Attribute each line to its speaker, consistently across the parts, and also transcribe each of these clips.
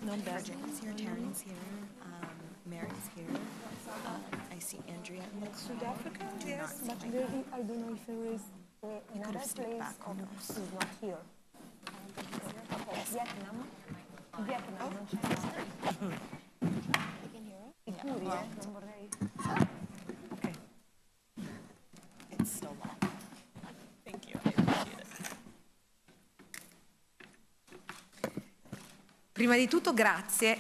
Speaker 1: Virginia's here, Taryn's here, Mary's here. I see Andrea in the
Speaker 2: South Africa,
Speaker 1: do
Speaker 2: yes,
Speaker 1: not see
Speaker 2: but
Speaker 1: my
Speaker 2: really, I don't know if there is
Speaker 1: could
Speaker 2: another
Speaker 1: have sneaked
Speaker 2: place
Speaker 1: back, who
Speaker 2: or
Speaker 1: knows?
Speaker 2: he's not here. Okay, Vietnam. Vietnam non c'è. Sicuri, non vorrei.
Speaker 1: Okay. It's so long. Thank you, I appreciate it.
Speaker 3: Prima di tutto, grazie.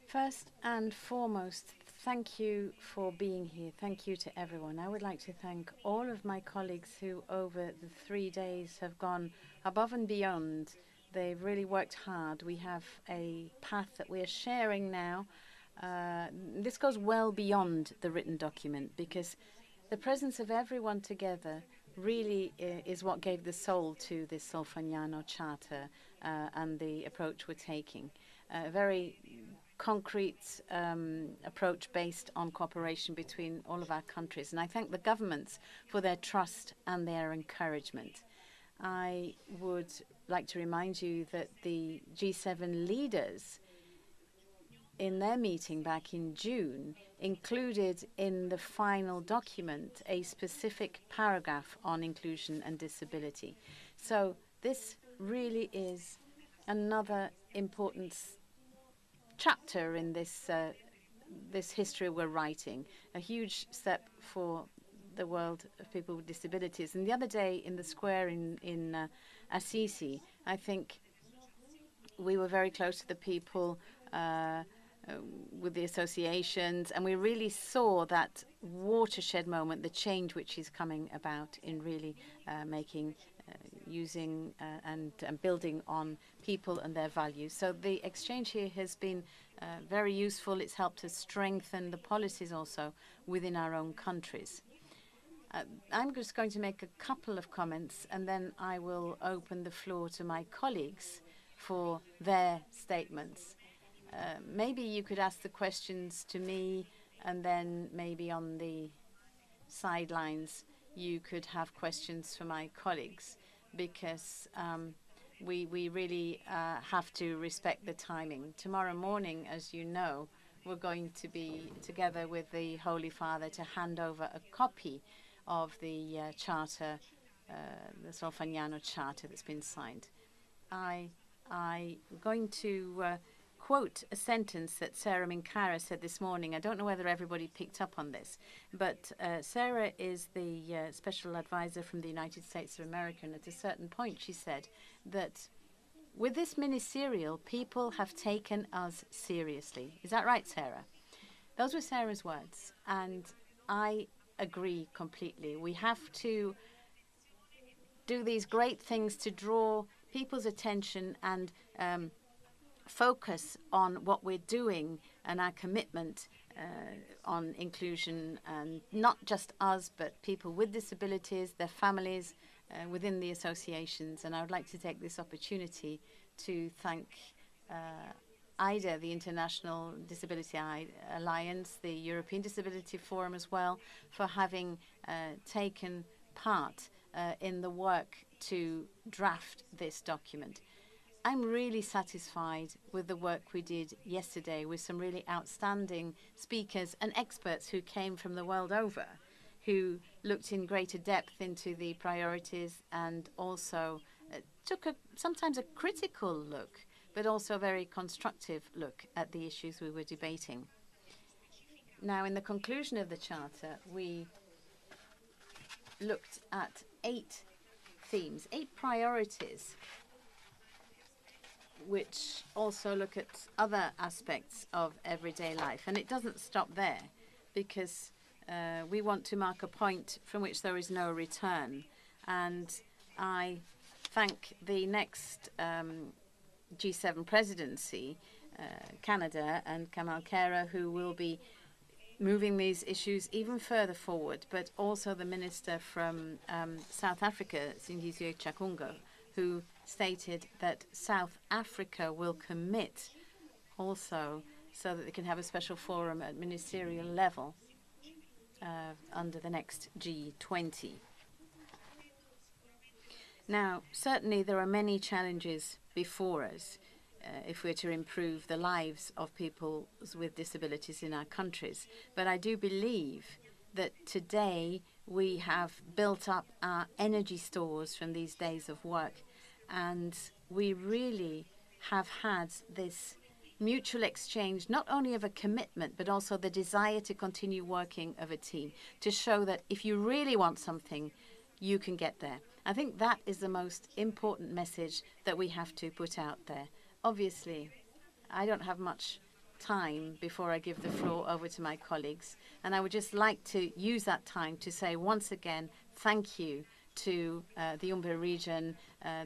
Speaker 4: First and foremost, thank you for being here. Thank you to everyone. I would like to thank all of my colleagues who over the 3 days have gone above and beyond. They've really worked hard. We have a path that we are sharing now. This goes well beyond the written document because the presence of everyone together really is what gave the soul to this Solfagnano Charter and the approach we're taking. A very concrete approach based on cooperation between all of our countries. And I thank the governments for their trust and their encouragement. I would like to remind you that the G7 leaders in their meeting back in June included in the final document a specific paragraph on inclusion and disability. So this really is another important chapter in this this history we're writing, a huge step for the world of people with disabilities. And the other day in the square in Assisi, I think we were very close to the people with the associations, and we really saw that watershed moment, the change which is coming about in really making, using and building on people and their values. So the exchange here has been very useful. It's helped us strengthen the policies also within our own countries. I'm just going to make a couple of comments, and then I will open the floor to my colleagues for their statements. Maybe you could ask the questions to me, and then maybe on the sidelines you could have questions for my colleagues, because we really have to respect the timing. Tomorrow morning, as you know, we're going to be together with the Holy Father to hand over a copy of the charter, the Solfagnano Charter that's been signed. I'm going to quote a sentence that Sarah Minkara said this morning. I don't know whether everybody picked up on this, but Sarah is the special advisor from the United States of America, and at a certain point she said that with this ministerial, people have taken us seriously. Is that right, Sarah? Those were Sarah's words, and I agree completely. We have to do these great things to draw people's attention and focus on what we're doing and our commitment on inclusion, and not just us, but people with disabilities, their families, within the associations. And I would like to take this opportunity to thank IDA, the International Disability Alliance, the European Disability Forum as well, for having taken part in the work to draft this document. I'm really satisfied with the work we did yesterday with some really outstanding speakers and experts who came from the world over, who looked in greater depth into the priorities and also took sometimes a critical look, but also a very constructive look at the issues we were debating. Now, in the conclusion of the Charter, we looked at 8 themes, 8 priorities, which also look at other aspects of everyday life. And it doesn't stop there, because we want to mark a point from which there is no return. And I thank the next G7 Presidency, Canada and Kamal Kera, who will be moving these issues even further forward, but also the minister from South Africa, Sindisiwe Chakungo, who stated that South Africa will commit also so that they can have a special forum at ministerial level under the next G20. Now, certainly there are many challenges before us. if we're to improve the lives of people with disabilities in our countries. But I do believe that today we have built up our energy stores from these days of work, and we really have had this mutual exchange, not only of a commitment, but also the desire to continue working of a team, to show that if you really want something, you can get there. I think that is the most important message that we have to put out there. Obviously, I don't have much time before I give the floor over to my colleagues, and I would just like to use that time to say once again thank you to the Umbria region,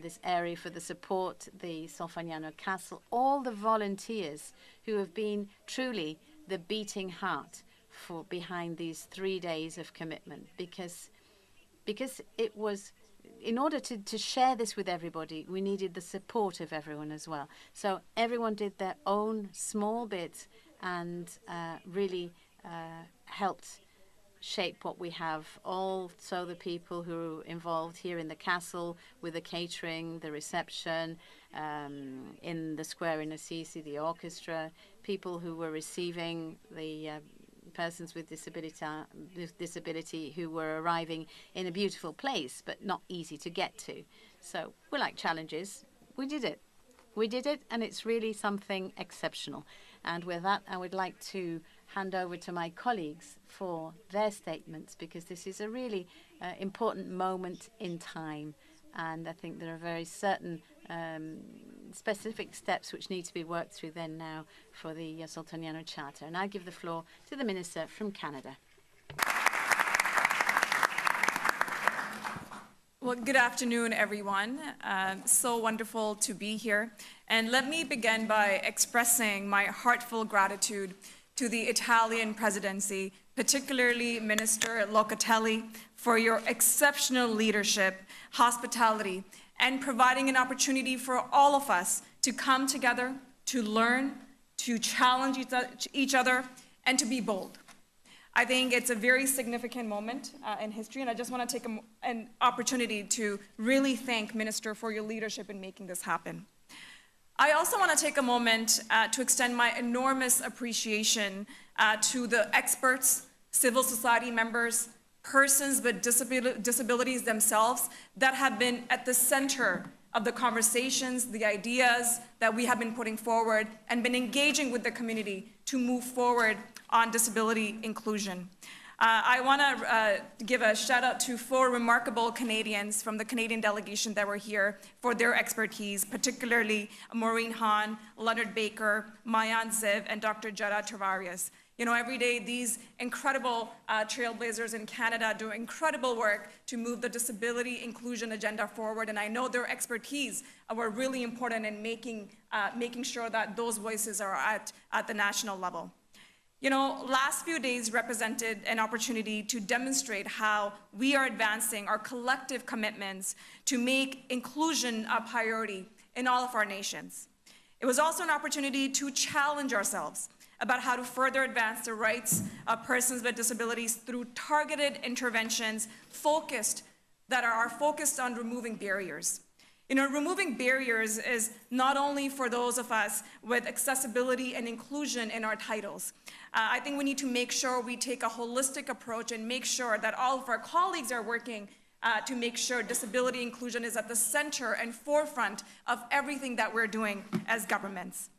Speaker 4: this area, for the support, the Solfagnano Castle, all the volunteers who have been truly the beating heart behind these 3 days of commitment, because it was, in order to share this with everybody, we needed the support of everyone as well. So everyone did their own small bit and really helped shape what we have. Also the people who are involved here in the castle with the catering, the reception, in the square in Assisi, the orchestra, people who were receiving the persons with disability who were arriving in a beautiful place but not easy to get to. So we like challenges. We did it. We did it, and it's really something exceptional. And with that, I would like to hand over to my colleagues for their statements, because this is a really important moment in time. And I think there are very certain specific steps which need to be worked through then now for the Solfagnano Charter. And I give the floor to the Minister from Canada.
Speaker 3: Well, good afternoon, everyone. So wonderful to be here. And let me begin by expressing my heartfelt gratitude to the Italian presidency, particularly Minister Locatelli, for your exceptional leadership, hospitality, and providing an opportunity for all of us to come together, to learn, to challenge each other, and to be bold. I think it's a very significant moment in history, and I just want to take an opportunity to really thank Minister for your leadership in making this happen. I also want to take a moment to extend my enormous appreciation to the experts, civil society members, persons with disabilities themselves that have been at the center of the conversations, the ideas that we have been putting forward and been engaging with the community to move forward on disability inclusion. I want to give a shout out to 4 remarkable Canadians from the Canadian delegation that were here for their expertise, particularly Maureen Hahn, Leonard Baker, Mayan Ziv, and Dr. Jara Tavarias. You know, every day these incredible trailblazers in Canada do incredible work to move the disability inclusion agenda forward, and I know their expertise were really important in making sure that those voices are at the national level. You know, last few days represented an opportunity to demonstrate how we are advancing our collective commitments to make inclusion a priority in all of our nations. It was also an opportunity to challenge ourselves about how to further advance the rights of persons with disabilities through targeted interventions that are focused on removing barriers. You know, removing barriers is not only for those of us with accessibility and inclusion in our titles. I think we need to make sure we take a holistic approach and make sure that all of our colleagues are working to make sure disability inclusion is at the center and forefront of everything that we're doing as governments.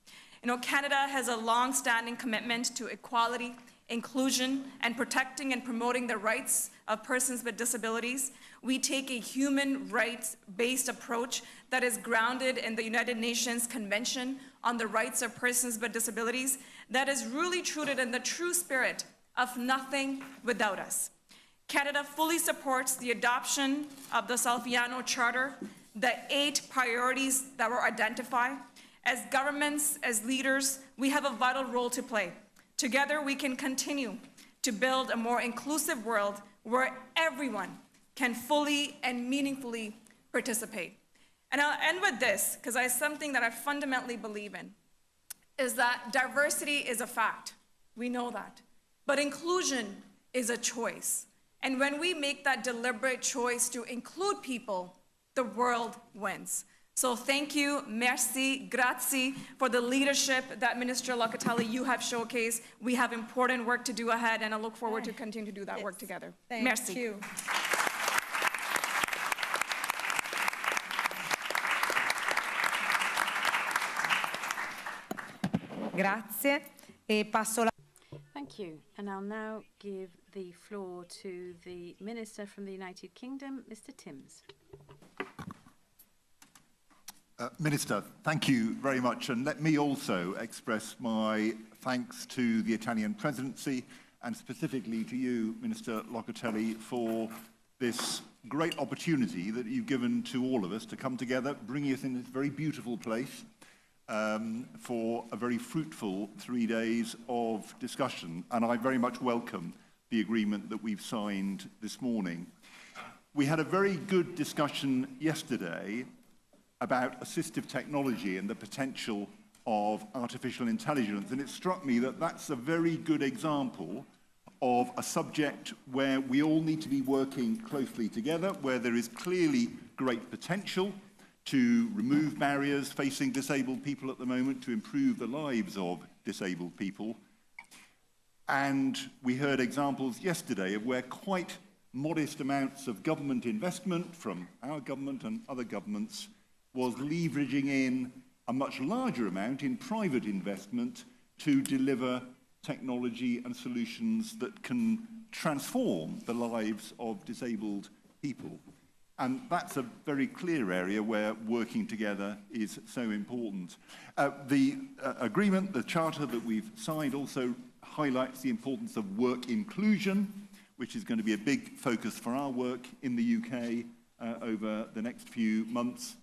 Speaker 3: You know, Canada has a long-standing commitment to equality, inclusion, and protecting and promoting the rights of persons with disabilities. We take a human rights-based approach that is grounded in the United Nations Convention on the Rights of Persons with Disabilities that is really rooted in the true spirit of nothing without us. Canada fully supports the adoption of the Solfagnano Charter, the 8 priorities that were identified. As governments, as leaders, we have a vital role to play. Together, we can continue to build a more inclusive world where everyone can fully and meaningfully participate. And I'll end with this, because it's something that I fundamentally believe in, is that diversity is a fact. We know that. But inclusion is a choice. And when we make that deliberate choice to include people, the world wins. So thank you, merci, grazie for the leadership that Minister Locatelli you have showcased. We have important work to do ahead, and I look forward to continue to do that work together. Merci.
Speaker 2: Thank you. Grazie. E passo la...
Speaker 4: Thank you. And I'll now give the floor to the Minister from the United Kingdom, Mr. Timms.
Speaker 5: Minister, thank you very much, and let me also express my thanks to the Italian presidency and specifically to you, Minister Locatelli, for this great opportunity that you've given to all of us to come together, bringing us in this very beautiful place for a very fruitful 3 days of discussion, and I very much welcome the agreement that we've signed this morning. We had a very good discussion yesterday about assistive technology and the potential of artificial intelligence. And it struck me that that's a very good example of a subject where we all need to be working closely together, where there is clearly great potential to remove barriers facing disabled people at the moment, to improve the lives of disabled people. And we heard examples yesterday of where quite modest amounts of government investment from our government and other governments was leveraging in a much larger amount in private investment to deliver technology and solutions that can transform the lives of disabled people. And that's a very clear area where working together is so important. The agreement, the charter that we've signed also highlights the importance of work inclusion, which is going to be a big focus for our work in the UK over the next few months.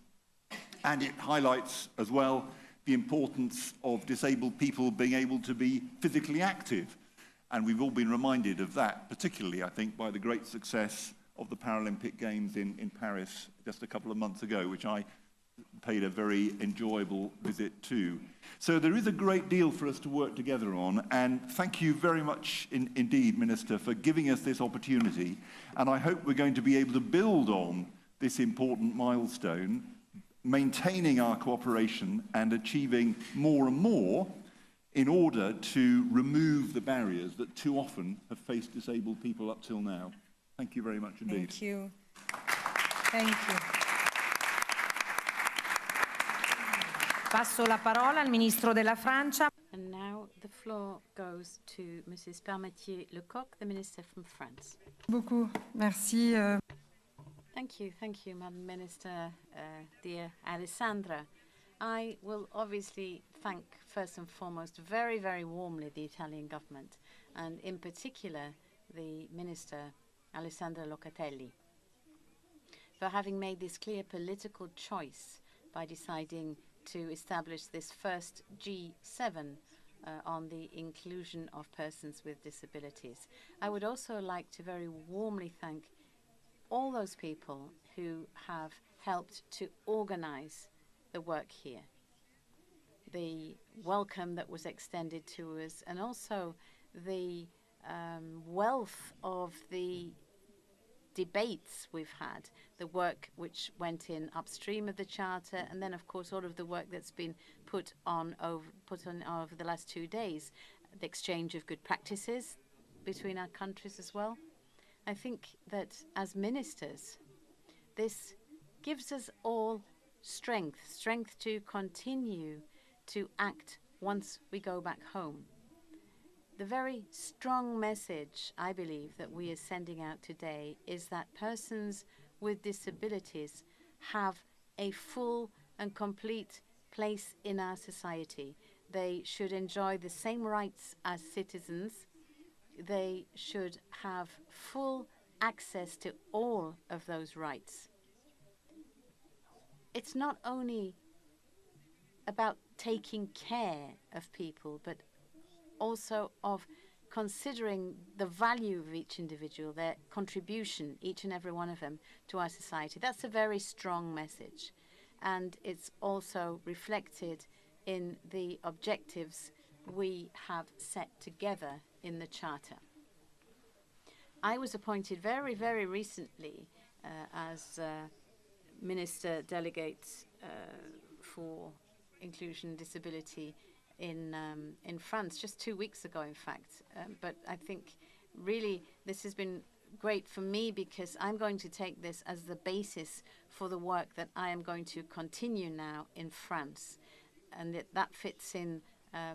Speaker 5: And it highlights as well the importance of disabled people being able to be physically active. And we've all been reminded of that, particularly, I think, by the great success of the Paralympic Games in Paris just a couple of months ago, which I paid a very enjoyable visit to. So there is a great deal for us to work together on, and thank you very much indeed, Minister, for giving us this opportunity. And I hope we're going to be able to build on this important milestone, maintaining our cooperation and achieving more and more in order to remove the barriers that too often have faced disabled people up till now. Thank you very much indeed.
Speaker 2: Thank you. Thank you. Passo la parola al Ministro della Francia.
Speaker 4: And now the floor goes to Mrs. Parmentier-Lecoq, the Minister from France.
Speaker 6: Beaucoup. Merci.
Speaker 4: Thank you, Madam Minister, dear Alessandra. I will obviously thank, first and foremost, very, very warmly the Italian government, and in particular the Minister, Alessandra Locatelli, for having made this clear political choice by deciding to establish this first G7 on the inclusion of persons with disabilities. I would also like to very warmly thank all those people who have helped to organize the work here, the welcome that was extended to us, and also the wealth of the debates we've had, the work which went in upstream of the Charter, and then, of course, all of the work that's been put on over the last 2 days, the exchange of good practices between our countries as well. I think that as ministers, this gives us all strength to continue to act once we go back home. The very strong message, I believe, that we are sending out today is that persons with disabilities have a full and complete place in our society. They should enjoy the same rights as citizens. They should have full access to all of those rights. It's not only about taking care of people, but also of considering the value of each individual, their contribution, each and every one of them, to our society. That's a very strong message. And it's also reflected in the objectives we have set together in the Charter. I was appointed very, very recently as Minister Delegate for inclusion and disability in France, just 2 weeks ago, in fact. But I think really this has been great for me because I'm going to take this as the basis for the work that I am going to continue now in France. And that fits in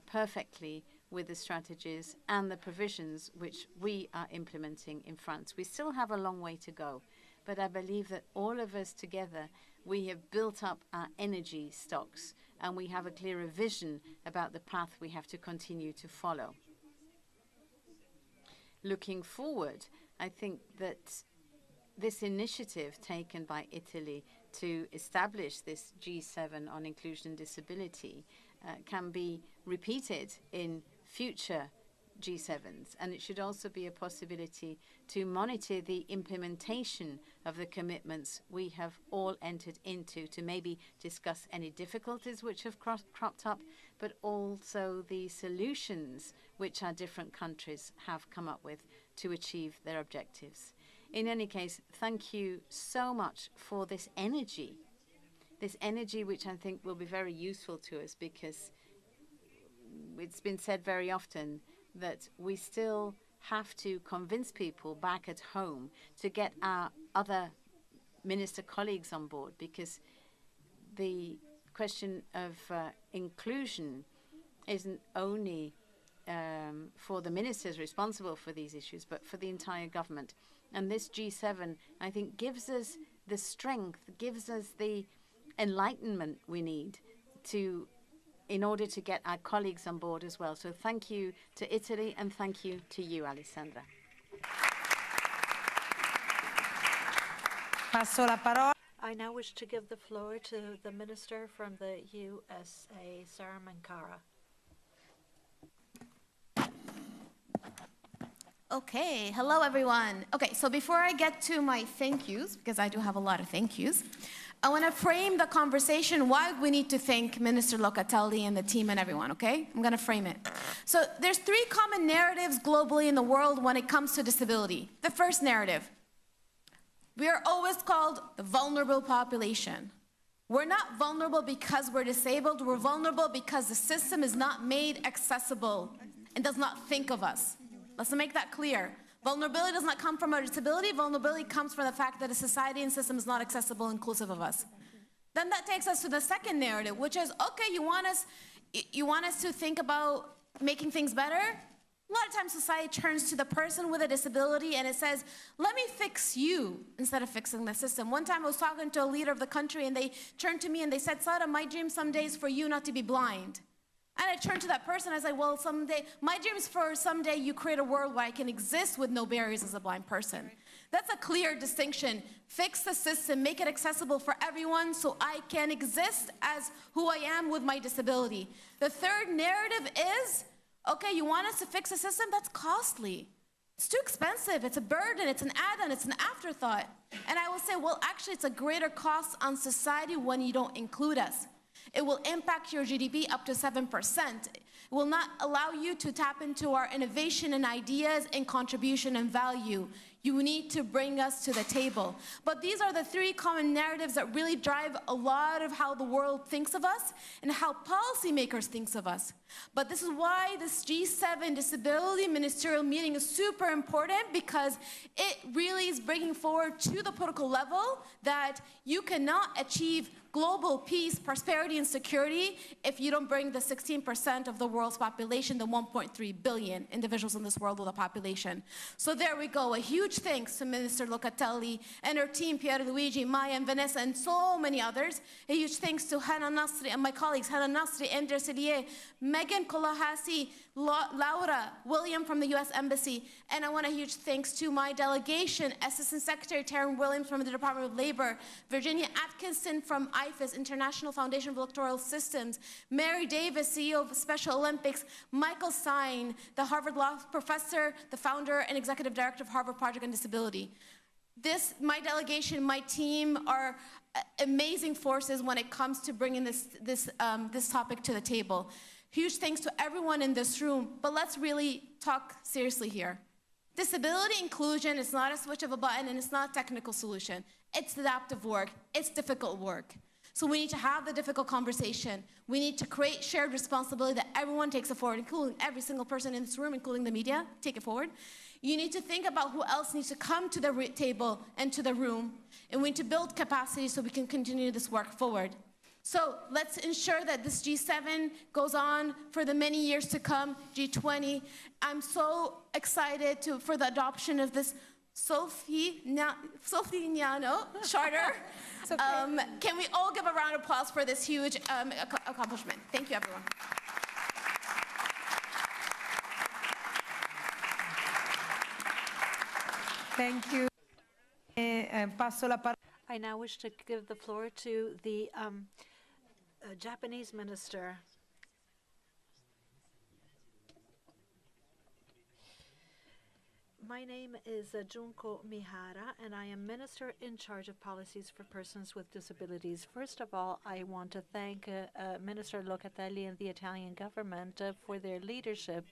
Speaker 4: perfectly with the strategies and the provisions which we are implementing in France. We still have a long way to go, but I believe that all of us together, we have built up our energy stocks and we have a clearer vision about the path we have to continue to follow. Looking forward, I think that this initiative taken by Italy to establish this G7 on inclusion and disability can be repeated in future G7s, and it should also be a possibility to monitor the implementation of the commitments we have all entered into, to maybe discuss any difficulties which have cropped up, but also the solutions which our different countries have come up with to achieve their objectives. In any case, thank you so much for this energy which I think will be very useful to us, because it's been said very often that we still have to convince people back at home to get our other minister colleagues on board, because the question of inclusion isn't only for the ministers responsible for these issues, but for the entire government. And this G7, I think, gives us the strength, gives us the enlightenment we need in order to get our colleagues on board as well. So thank you to Italy, and thank you to you, Alessandra.
Speaker 6: Passo la parola.
Speaker 2: I now wish to give the floor to the Minister from the USA, Sarah Mankara.
Speaker 7: Okay, hello everyone. Okay, so before I get to my thank yous, because I do have a lot of thank yous, I want to frame the conversation why we need to thank Minister Locatelli and the team and everyone, okay? I'm going to frame it. So there's 3 common narratives globally in the world when it comes to disability. The first narrative, we are always called the vulnerable population. We're not vulnerable because we're disabled, we're vulnerable because the system is not made accessible and does not think of us. Let's make that clear. Vulnerability does not come from our disability. Vulnerability comes from the fact that a society and system is not accessible and inclusive of us. Then that takes us to the second narrative, which is, okay, you want us to think about making things better? A lot of times society turns to the person with a disability and it says, let me fix you instead of fixing the system. One time I was talking to a leader of the country and they turned to me and they said, Sada, my dream someday is for you not to be blind. And I turned to that person, I was like, well, someday, my dream is for someday you create a world where I can exist with no barriers as a blind person. That's a clear distinction. Fix the system, make it accessible for everyone so I can exist as who I am with my disability. The third narrative is, okay, you want us to fix a system? That's costly. It's too expensive, it's a burden, it's an add-on, it's an afterthought. And I will say, well, actually, it's a greater cost on society when you don't include us. It will impact your GDP up to 7%. It will not allow you to tap into our innovation and ideas and contribution and value. You need to bring us to the table. But these are the 3 common narratives that really drive a lot of how the world thinks of us and how policymakers think of us. But this is why this G7 Disability Ministerial Meeting is super important, because it really is bringing forward to the political level that you cannot achieve global peace, prosperity, and security if you don't bring the 16% of the world's population, the 1.3 billion individuals in this world with a population. So there we go. A huge thanks to Minister Locatelli and her team, Pierluigi, Maya, and Vanessa, and so many others. A huge thanks to Hannah Nasri and my colleagues, Hannah Nasri, Ender Sidiye, Megan Kolahasi, Laura, William from the U.S. Embassy, and I want a huge thanks to my delegation, Assistant Secretary Taryn Williams from the Department of Labor, Virginia Atkinson from IFAS, International Foundation for Electoral Systems, Mary Davis, CEO of Special Olympics, Michael Stein, the Harvard Law professor, the founder and executive director of Harvard Project on Disability. My delegation, my team are amazing forces when it comes to bringing this topic to the table. Huge thanks to everyone in this room, but let's really talk seriously here. Disability inclusion is not a switch of a button and it's not a technical solution. It's adaptive work, it's difficult work. So we need to have the difficult conversation. We need to create shared responsibility that everyone takes it forward, including every single person in this room, including the media, take it forward. You need to think about who else needs to come to the table and to the room, and we need to build capacity so we can continue this work forward. So let's ensure that this G7 goes on for the many years to come, G20. I'm so excited for the adoption of this Solfagnano Charter. Can we all give a round of applause for this huge accomplishment? Thank you, everyone.
Speaker 6: Thank you. Passo la parola.
Speaker 2: I now wish to give the floor to the Japanese minister. My name is Junko Mihara, and I am Minister in charge of policies for persons with disabilities. First of all, I want to thank Minister Locatelli and the Italian government for their leadership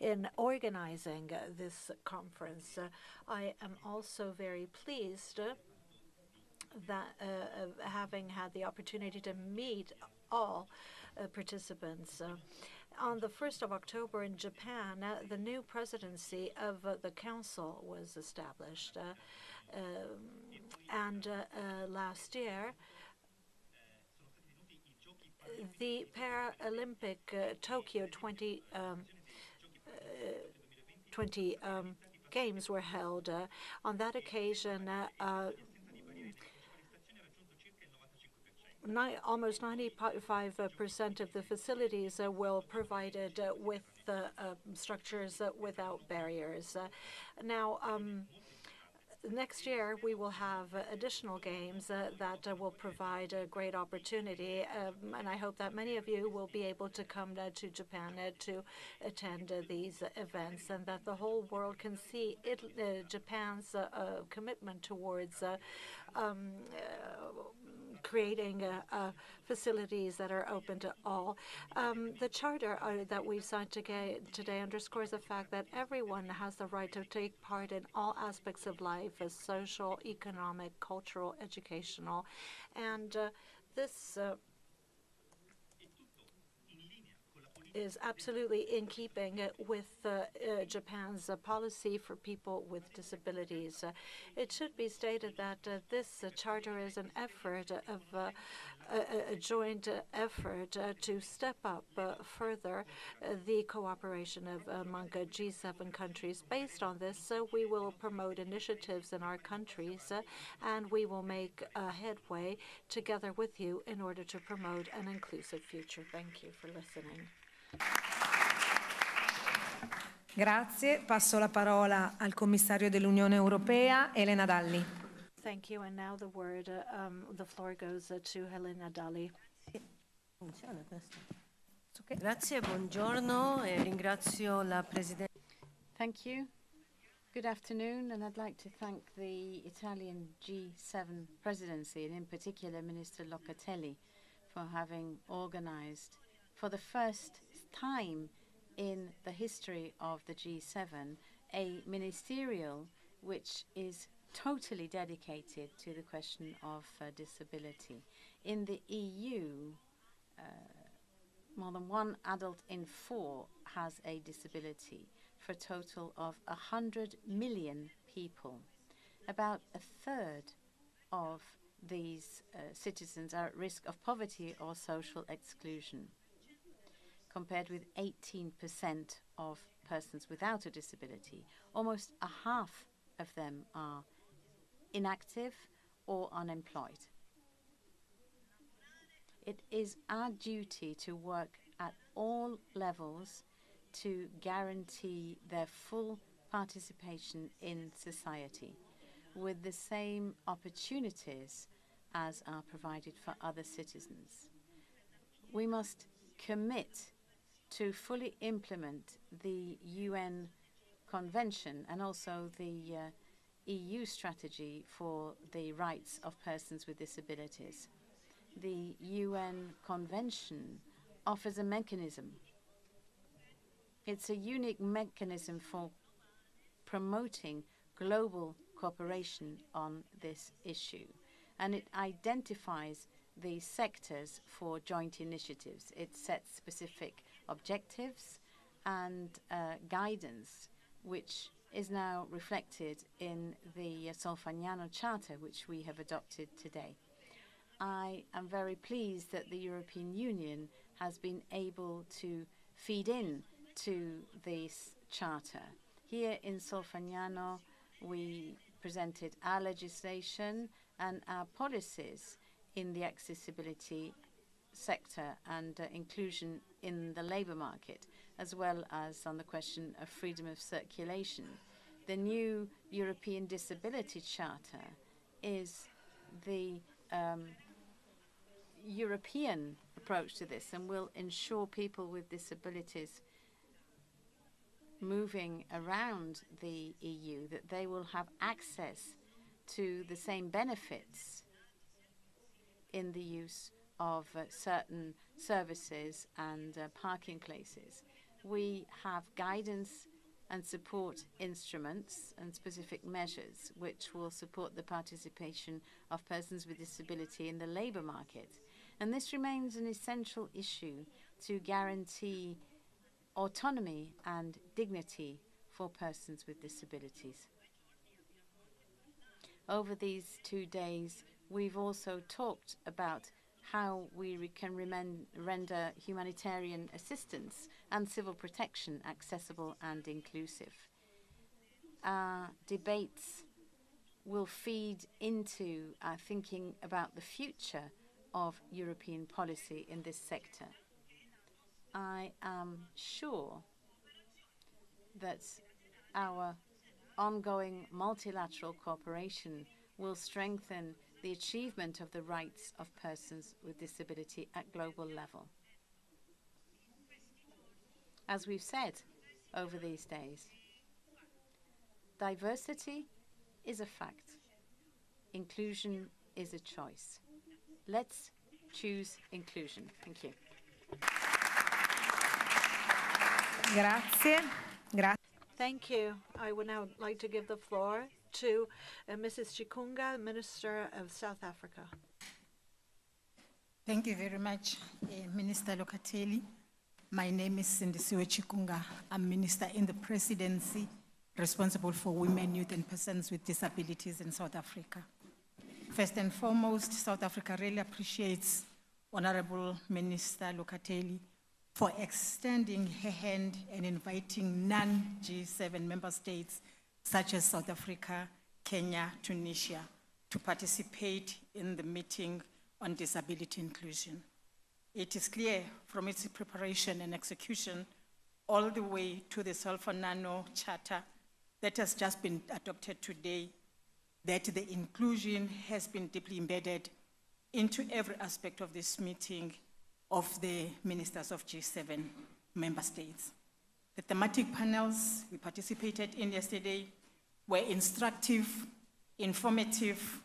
Speaker 2: in organizing this conference. I am also very pleased that having had the opportunity to meet all participants. On the 1st of October in Japan, the new presidency of the council was established. And last year, the Paralympic Tokyo 2020 Games were held. On that occasion, almost 95% of the facilities were provided with structures without barriers. Now, next year, we will have additional games that will provide a great opportunity, and I hope that many of you will be able to come to Japan to attend these events, and that the whole world can see Japan's commitment towards creating facilities that are open to all. The charter that we've signed today underscores the fact that everyone has the right to take part in all aspects of life, as social, economic, cultural, educational, and this is absolutely in keeping with Japan's policy for people with disabilities. It should be stated that this charter is an effort of a joint effort to step up further the cooperation among G7 countries. Based on this, we will promote initiatives in our countries, and we will make headway together with you in order to promote an inclusive future. Thank you for listening.
Speaker 6: Grazie. Passo la parola al commissario dell'Unione Europea, Elena Dalli.
Speaker 2: Thank you. And now the floor goes to Helena Dalli.
Speaker 8: Grazie, buongiorno e ringrazio la Presidente.
Speaker 4: Thank you. Good afternoon, and I'd like to thank the Italian G7 Presidency, and in particular Minister Locatelli, for having organized for the first time in the history of the G7 a ministerial which is totally dedicated to the question of disability. In the EU, more than 1 adult in 4 has a disability, for a total of 100 million people. About a third of these citizens are at risk of poverty or social exclusion, compared with 18% of persons without a disability. Almost a half of them are inactive or unemployed. It is our duty to work at all levels to guarantee their full participation in society with the same opportunities as are provided for other citizens. We must commit to fully implement the UN Convention and also the EU strategy for the rights of persons with disabilities. The UN Convention offers a mechanism. It's a unique mechanism for promoting global cooperation on this issue, and it identifies the sectors for joint initiatives. It sets specific objectives and guidance, which is now reflected in the Solfagnano Charter, which we have adopted today. I am very pleased that the European Union has been able to feed in to this charter. Here in Solfagnano, we presented our legislation and our policies in the accessibility sector and inclusion in the labor market, as well as on the question of freedom of circulation. The new European Disability Charter is the European approach to this and will ensure people with disabilities moving around the EU that they will have access to the same benefits in the use of certain services and parking places. We have guidance and support instruments and specific measures which will support the participation of persons with disability in the labor market. And this remains an essential issue to guarantee autonomy and dignity for persons with disabilities. Over these 2 days, we've also talked about how we can render humanitarian assistance and civil protection accessible and inclusive. Our debates will feed into our thinking about the future of European policy in this sector. I am sure that our ongoing multilateral cooperation will strengthen the achievement of the rights of persons with disability at global level. As we've said over these days, diversity is a fact. Inclusion is a choice. Let's choose inclusion. Thank you.
Speaker 6: Grazie.
Speaker 2: Thank you. I would now like to give the floor to Mrs. Chikunga, Minister of South Africa.
Speaker 9: Thank you very much, Minister Locatelli. My name is Sindisiwe Chikunga. I'm Minister in the Presidency, responsible for women, youth, and persons with disabilities in South Africa. First and foremost, South Africa really appreciates Honorable Minister Locatelli for extending her hand and inviting non-G7 member states such as South Africa, Kenya, Tunisia, to participate in the meeting on disability inclusion. It is clear from its preparation and execution all the way to the Solfagnano Charter that has just been adopted today, that the inclusion has been deeply embedded into every aspect of this meeting of the ministers of G7 member states. The thematic panels we participated in yesterday were instructive, informative,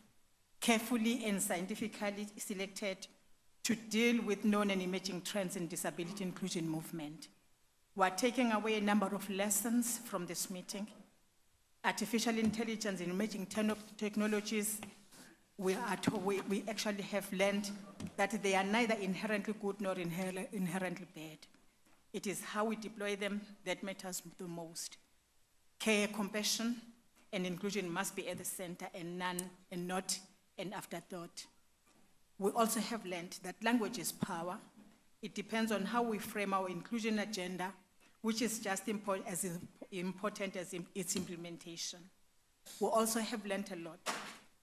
Speaker 9: carefully and scientifically selected to deal with known and emerging trends in disability inclusion movement. We're taking away a number of lessons from this meeting. Artificial intelligence and emerging technologies, we actually have learned that they are neither inherently good nor inherently bad. It is how we deploy them that matters the most. Care, compassion, and inclusion must be at the center and not an afterthought. We also have learned that language is power. It depends on how we frame our inclusion agenda, which is just as important as its implementation. We also have learned a lot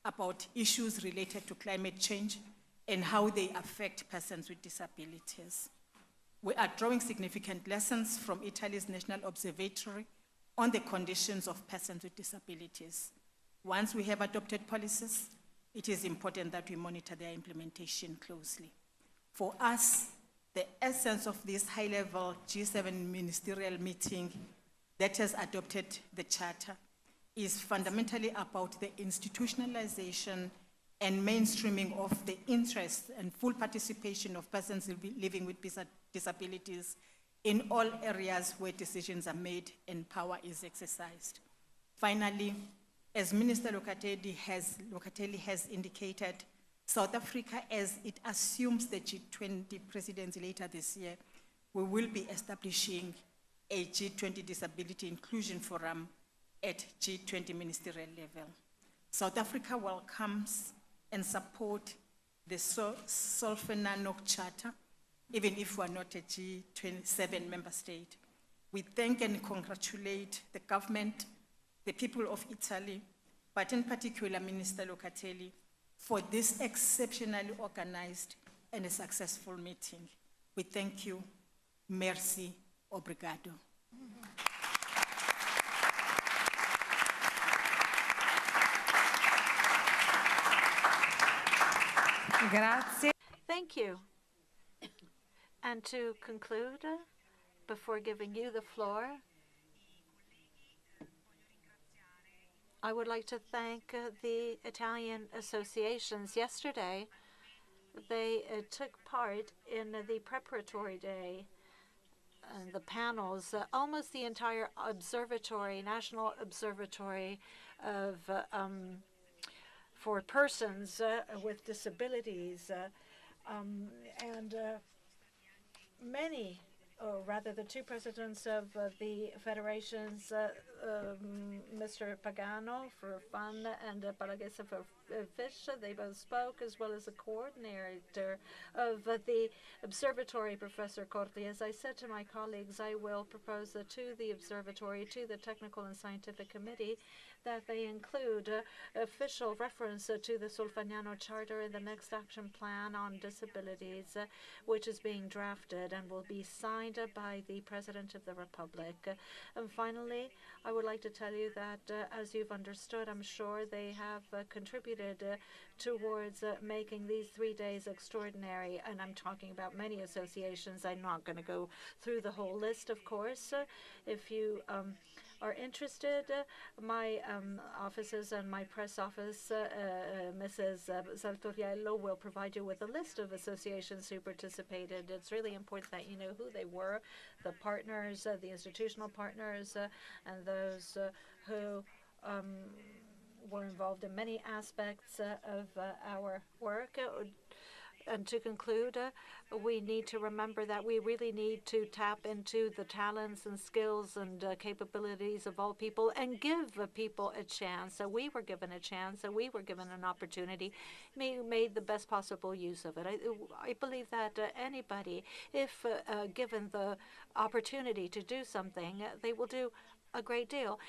Speaker 9: about issues related to climate change and how they affect persons with disabilities. We are drawing significant lessons from Italy's National Observatory on the conditions of persons with disabilities. Once we have adopted policies, it is important that we monitor their implementation closely. For us, the essence of this high-level G7 ministerial meeting that has adopted the Charter is fundamentally about the institutionalization and mainstreaming of the interests and full participation of persons living with disabilities in all areas where decisions are made and power is exercised. Finally, as Minister Locatelli has indicated, South Africa, as it assumes the G20 presidency later this year, we will be establishing a G20 Disability Inclusion Forum at G20 ministerial level. South Africa welcomes and supports the Solfagnano Charter, even if we are not a G7 member state. We thank and congratulate the government, the people of Italy, but in particular Minister Locatelli, for this exceptionally organized and a successful meeting. We thank you. Merci. Obrigado.
Speaker 6: Grazie.
Speaker 2: Thank you. And to conclude, before giving you the floor, I would like to thank the Italian associations. Yesterday, they took part in the preparatory day and the panels, almost the entire observatory, national observatory of for persons with disabilities, and many, or rather the two presidents of the federations, Mr. Pagano for fun and Palagesa for fish, they both spoke, as well as the coordinator of the observatory, Professor Corti. As I said to my colleagues, I will propose to the observatory, to the Technical and Scientific Committee, that they include official reference to the Solfagnano Charter in the next action plan on disabilities, which is being drafted and will be signed by the President of the Republic. And finally, I would like to tell you that, as you've understood, I'm sure they have contributed towards making these 3 days extraordinary. And I'm talking about many associations. I'm not going to go through the whole list, of course. If you are interested, my offices and my press office, Mrs. Sartoriello, will provide you with a list of associations who participated. It's really important that you know who they were, the partners, the institutional partners, and those who were involved in many aspects of our work. And to conclude, we need to remember that we really need to tap into the talents and skills and capabilities of all people and give people a chance. So we were given a chance, and we were given an opportunity, made the best possible use of it. I believe that anybody, if given the opportunity to do something, they will do a great deal.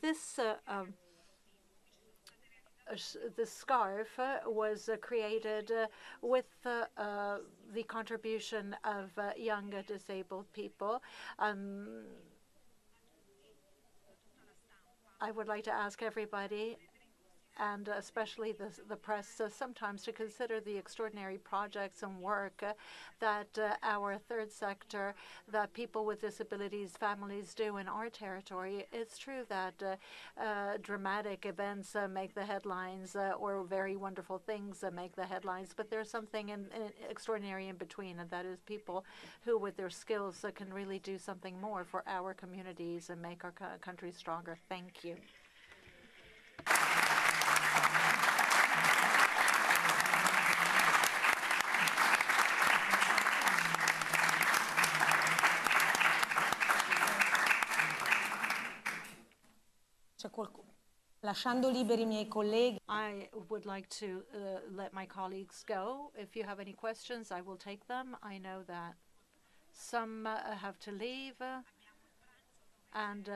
Speaker 2: This scarf was created with the contribution of young disabled people. I would like to ask everybody, and especially the press, sometimes to consider the extraordinary projects and work that our third sector, that people with disabilities, families do in our territory. It's true that dramatic events make the headlines, or very wonderful things make the headlines, but there's something extraordinary in between, and that is people who, with their skills, can really do something more for our communities and make our country stronger. Thank you.
Speaker 6: Lasciando liberi I miei colleghi.
Speaker 2: I would like to let my colleagues go. If you have any questions, I will take them. I know that some have to leave, and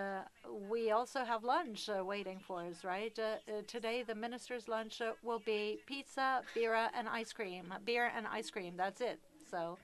Speaker 2: we also have lunch waiting for us, right? Today, the minister's lunch will be pizza, beer, and ice cream. Beer and ice cream, that's it. So.